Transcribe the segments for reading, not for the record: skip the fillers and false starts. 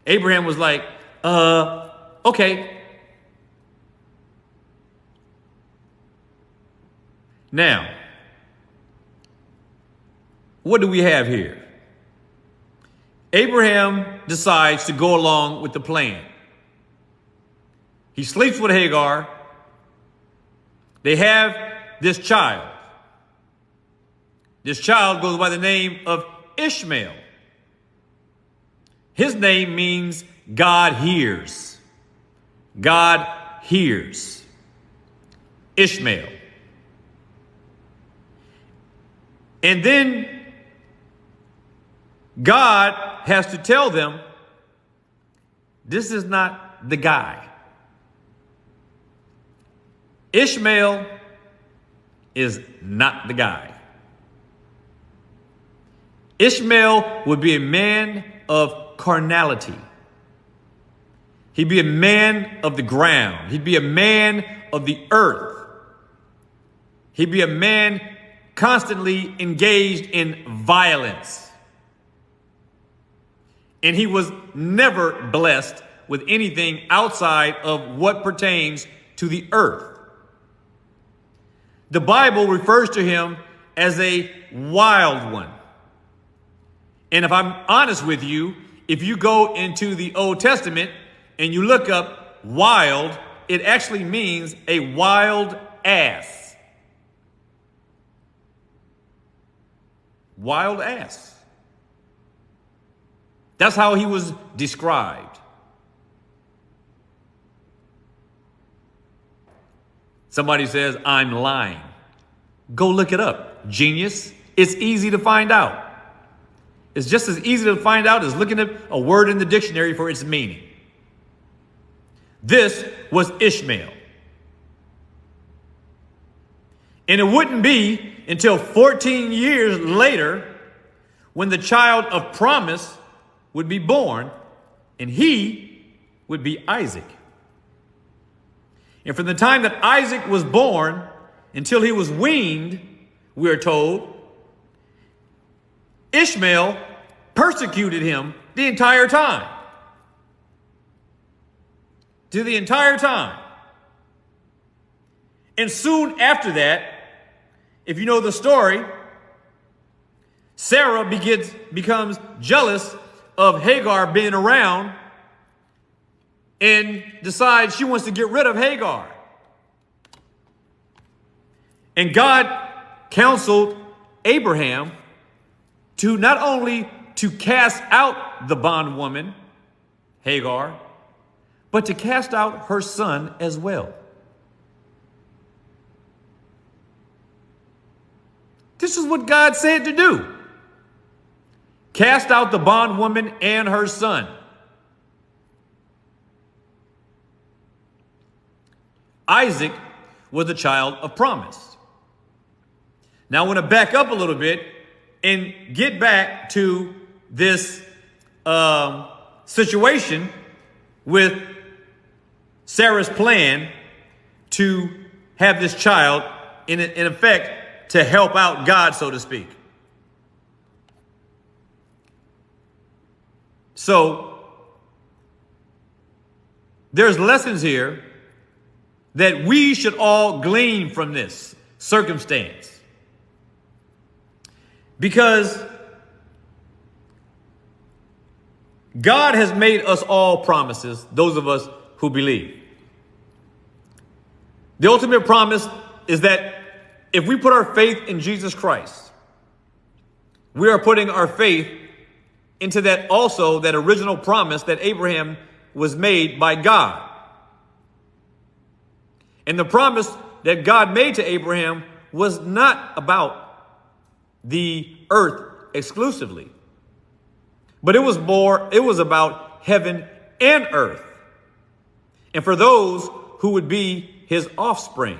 Abraham was like, okay. Now, what do we have here? Abraham decides to go along with the plan. He sleeps with Hagar. They have this child. This child goes by the name of Ishmael. His name means God hears. God hears. Ishmael. And then God has to tell them, this is not the guy. Ishmael is not the guy. Ishmael would be a man of carnality. He'd be a man of the ground. He'd be a man of the earth. He'd be a man constantly engaged in violence. And he was never blessed with anything outside of what pertains to the earth. The Bible refers to him as a wild one. And if I'm honest with you, if you go into the Old Testament and you look up wild, it actually means a wild ass. Wild ass. That's how he was described. Somebody says, I'm lying. Go look it up, genius. It's easy to find out. It's just as easy to find out as looking at a word in the dictionary for its meaning. This was Ishmael. And it wouldn't be until 14 years later when the child of promise would be born, and he would be Isaac. And from the time that Isaac was born until he was weaned, we are told, Ishmael persecuted him the entire time. To the entire time. And soon after that, if you know the story, Sarah becomes jealous of Hagar being around and decides she wants to get rid of Hagar. And God counseled Abraham to not only to cast out the bondwoman, Hagar, but to cast out her son as well. This is what God said to do. Cast out the bondwoman and her son. Isaac was a child of promise. Now I want to back up a little bit and get back to this situation with Sarah's plan to have this child, in effect, to help out God, so to speak. So there's lessons here that we should all glean from this circumstance. Because God has made us all promises, those of us who believe. The ultimate promise is that if we put our faith in Jesus Christ, we are putting our faith into that also, that original promise that Abraham was made by God. And the promise that God made to Abraham was not about the earth exclusively, but it was about heaven and earth. And for those who would be his offspring.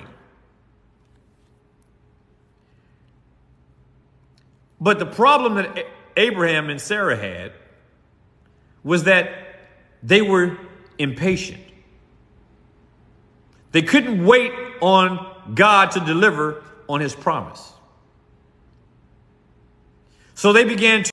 But the problem that Abraham and Sarah had was that they were impatient. They couldn't wait on God to deliver on his promise. So they began to